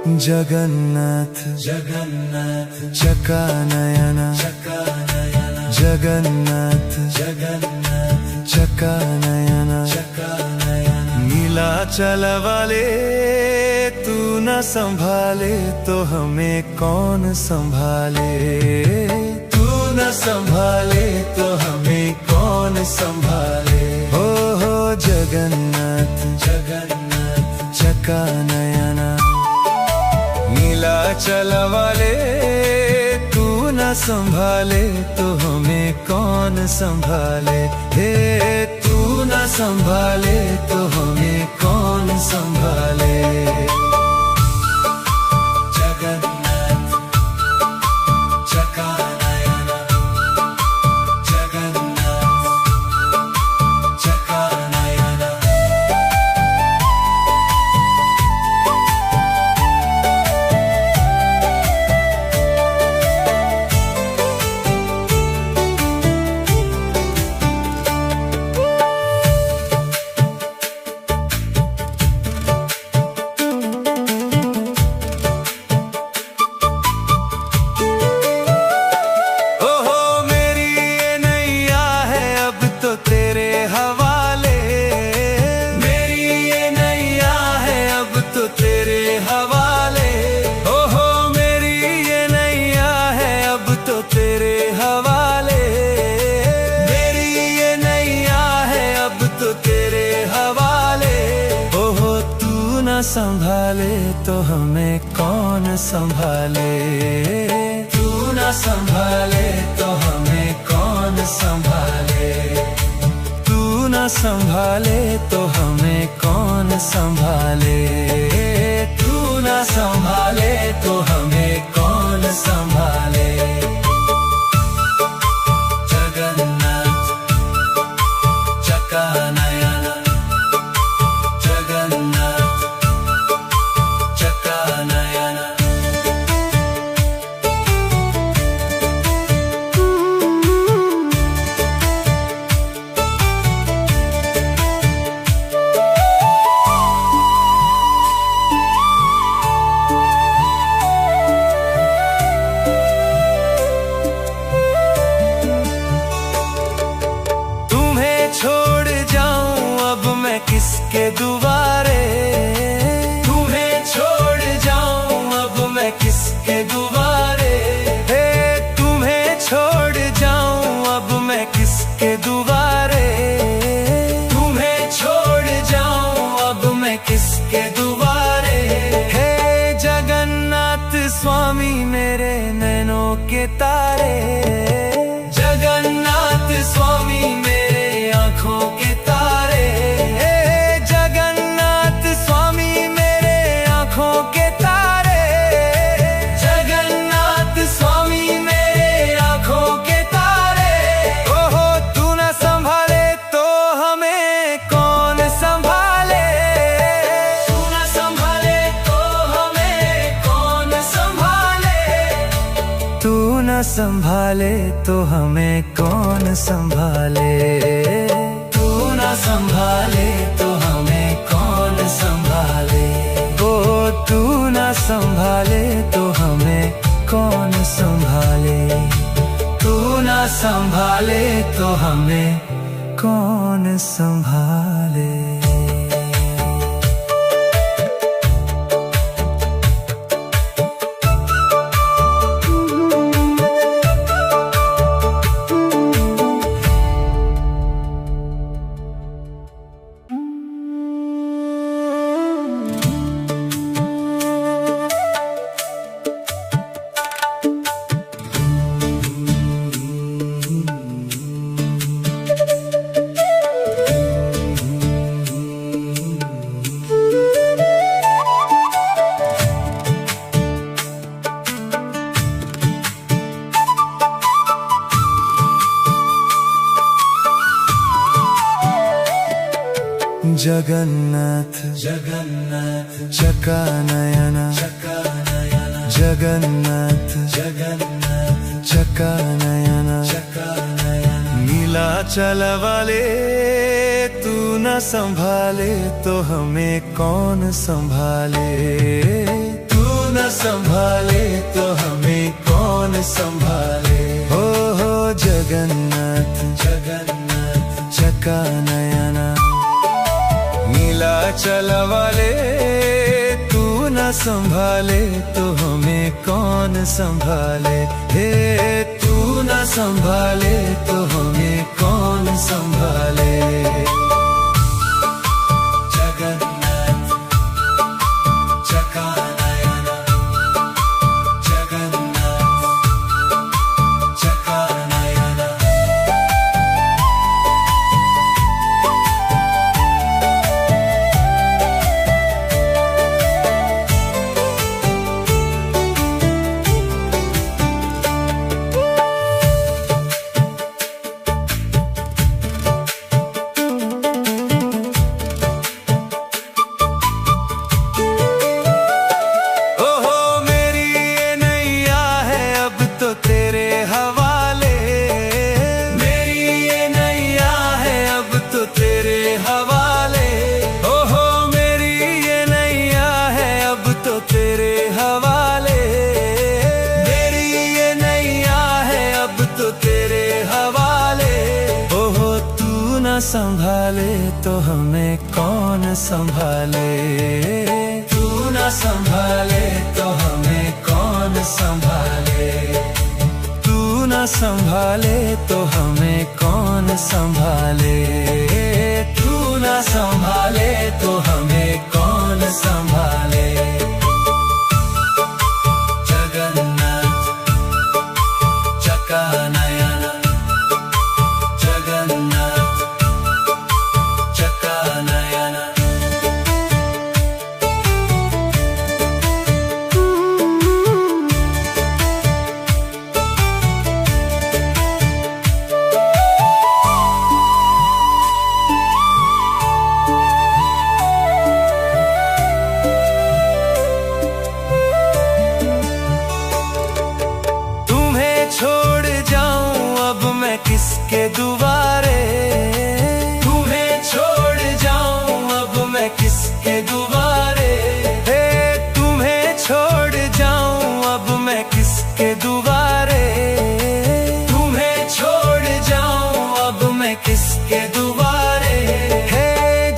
जगन्नाथ जगन्नाथ चकानयन जगन्नाथ जगन्नाथ चकानयन नीलाचल वाले तू न संभाले तो हमें कौन संभाले। तू न संभाले तो हमें कौन संभाले। हो जगन्नाथ जगन्नाथ चकानयन नीलाचल वाले तू न संभाले तो हमें कौन संभाले। हे तू न संभाले तो हमें कौन संभाले। जगन्नाथ चकानयन जगन्नाथ चकानयन संभाले तो हमें कौन संभाले। तू न संभाले तो हमें कौन संभाले। तू न संभाले तो हमें कौन संभाले। तू न संभाले तो हमें कौन संभाले। जगन्नाथ चकानयन जगन्नाथ किसके दुआरे। तुम्हें छोड़ जाऊं अब मैं किसके दुआरे। हे तुम्हें छोड़ जाऊं अब मैं किसके दुआरे। तुम्हें छोड़ जाऊं अब मैं किसके दुआरे। हे जगन्नाथ स्वामी मेरे नैनों के तारे। जगन्नाथ स्वामी मेरे आँखों के तारे। संभाले तो हमें कौन संभाले। तू न संभाले तो हमें कौन संभाले। ओ तू न संभाले तो हमें कौन संभाले। तू न संभाले तो हमें कौन संभाले। जगन्नाथ जगन्नाथ चकानयन जगन्नाथ जगन्नाथ चकानयन नीलाचल वाले तू न संभाले तो हमें कौन संभाले। तू संभाले तो हमें कौन संभाले। हो जगन्नाथ जगन्नाथ चका नयना, नीलाचल वाले तू न संभाले तो हमें कौन संभाले। हे तू न संभाले तो हमें कौन संभाले। संभाले तो हमें कौन संभाले। तू न संभाले तो हमें कौन संभाले। तू न संभाले तो हमें कौन संभाले। तू न संभाले तो हमें कौन संभाले। जगन्नाथ चका नयना, जगन्नाथ किसके दुआरे। तुम्हें छोड़ जाऊं अब मैं किसके दुआरे। हे तुम्हें छोड़ जाऊं अब मैं किसके दुआरे। तुम्हें छोड़ जाऊं अब मैं किसके दुआरे। हे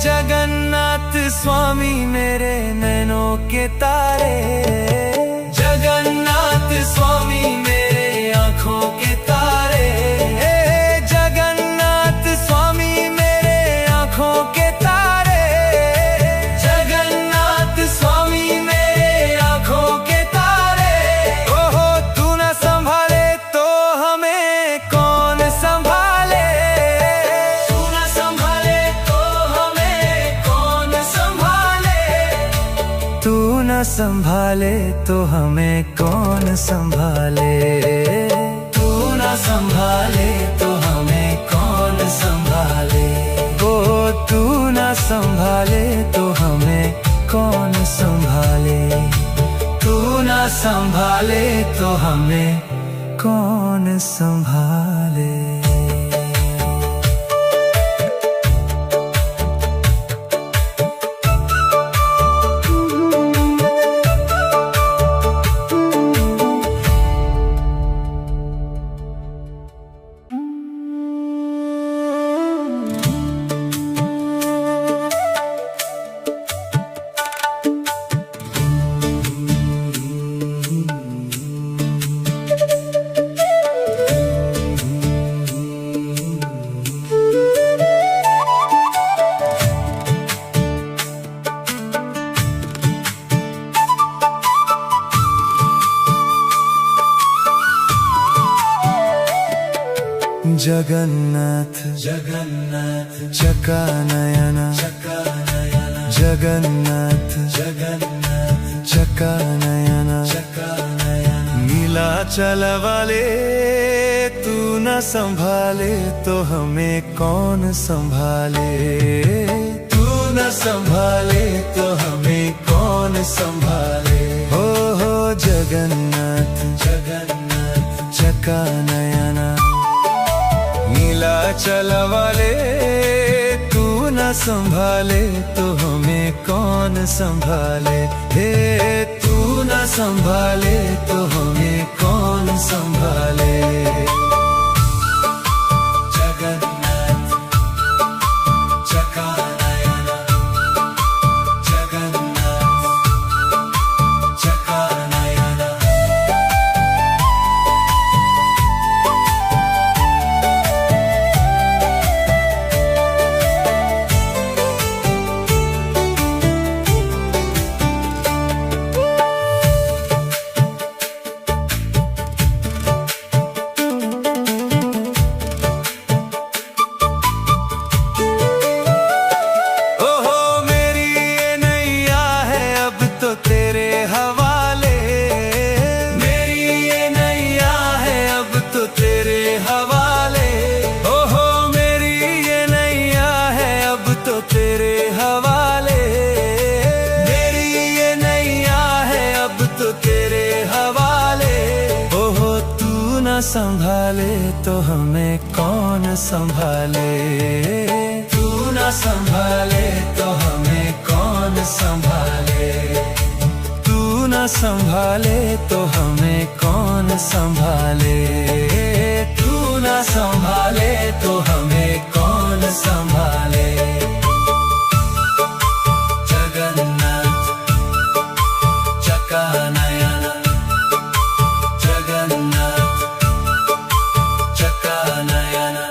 जगन्नाथ स्वामी मेरे नैनों के तारे। जगन्नाथ स्वामी मेरे आँखों के तारे। संभाले तो हमें कौन संभाले। तू न संभाले तो हमें कौन संभाले। ओ तू न संभाले तो हमें कौन संभाले। तू न संभाले तो हमें कौन संभाले। जगन्नाथ जगन्नाथ चका नयना, जगन्नाथ जगन्नाथ चका नयना, नीलाचल वाले तू न संभाले तो हमें कौन संभाले। तू न संभाले तो हमें कौन संभाले। हो जगन्नाथ जगन्नाथ चका नयना, नीलाचल वाले तू न संभाले तो हमें कौन संभाले। हे तू न संभाले तो हमें कौन संभाले। जगन्नाथ चकानयना, जगन्नाथ चकानयना। संभाले तो हमें कौन संभाले। तू ना संभाले तो हमें कौन संभाले। तू ना संभाले तो हमें कौन संभाले। तू ना संभाले तो हमें कौन संभाले। जगन्नाथ चकानयना, जगन्नाथ चकानयना।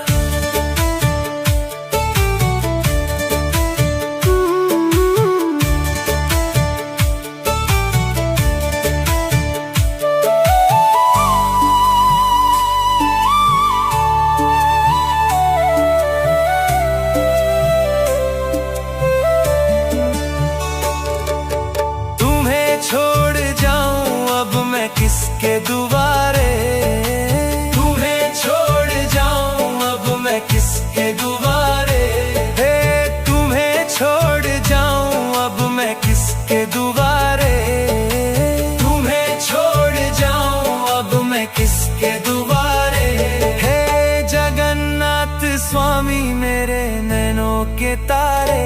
तुम्हें छोड़ जाऊं अब मैं किसके दुआरे। किसके दुआरे हे तुम्हें छोड़ जाऊं अब मैं किसके दुआरे। तुम्हें छोड़ जाऊं अब मैं किसके दुआरे। हे जगन्नाथ स्वामी मेरे नैनों के तारे।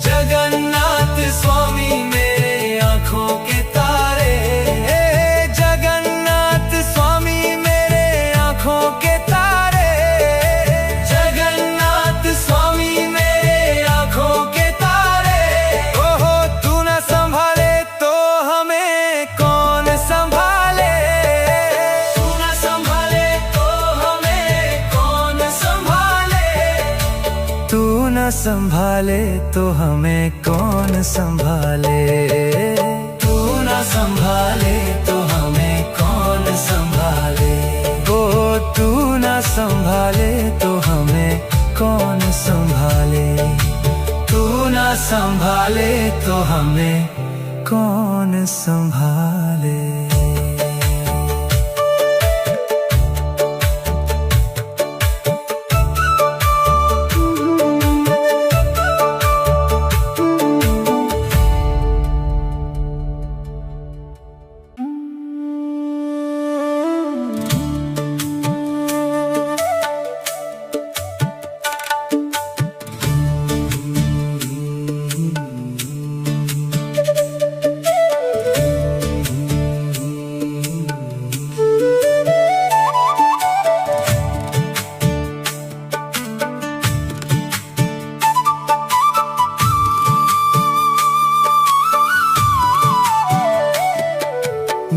जगन्नाथ स्वामी मेरे आँखों के तारे। हे जगन्नाथ स्वामी मेरे आँखों के तारे। तू न संभाले तो हमें कौन संभाले। तू न संभाले तो हमें कौन संभाले। ओ तू न संभाले तो हमें कौन संभाले। तू न संभाले तो हमें कौन संभाले।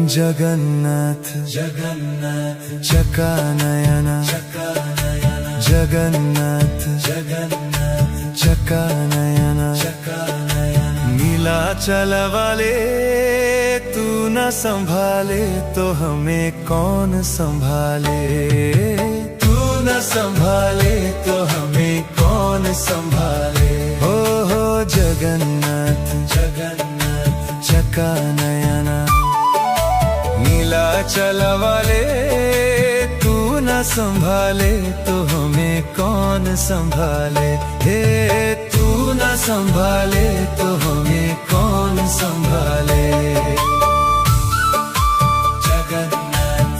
जगन्नाथ जगन्नाथ चकानयना, चकानयना। जगन्नाथ जगन्नाथ चकानयना, चकानयना। नीलाचल वाले तू न संभाले तो हमें कौन संभाले। तू न संभाले तो हमें कौन संभाले। हो जगन्नाथ जगन्नाथ चकानयना। नीलाचल वाले तू न संभाले तो हमें कौन संभाले। हे तू न संभाले तो हमें कौन संभाले। जगन्नाथ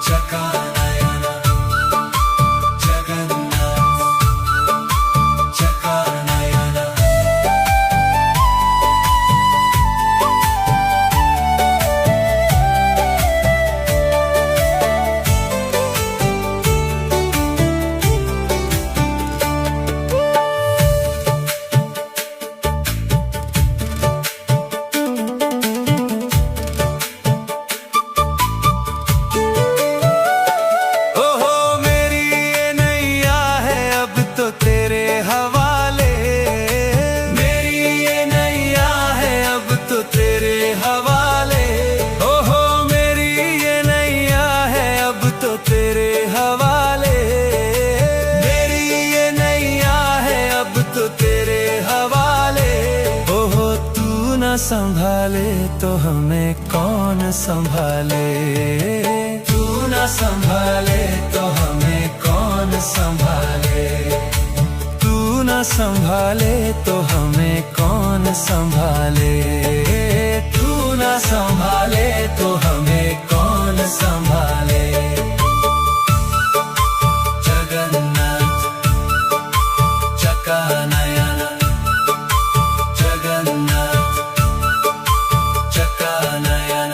चकानयना, जगन्नाथ चकानयना। हवाले। ओहो मेरी ये नैया है अब तो तेरे हवाले, मेरी ये नैया है अब तो तेरे हवाले। ओहो तू न संभाले तो हमें कौन संभाले, तू न संभाले तो हमें कौन संभाले, तू न संभाले तो हमें कौन संभाले, तू न संभाले तो हमें कौन संभाले। जगन्नाथ चकानयन, जगन्नाथ चकानयन।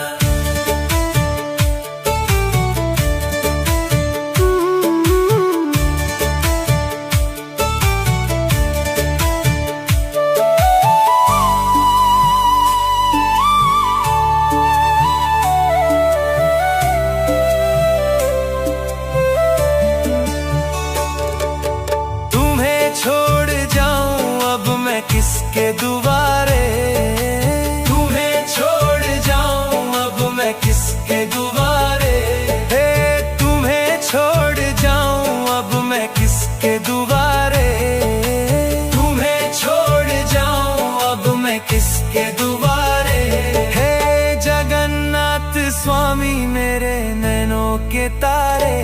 किसके दुआरे, तुम्हें छोड़ जाऊं अब मैं किसके दुआरे, हे तुम्हें छोड़ जाऊं अब मैं किसके दुआरे, तुम्हें छोड़ जाऊं अब मैं किसके दुआरे। हे जगन्नाथ स्वामी मेरे नैनों के तारे।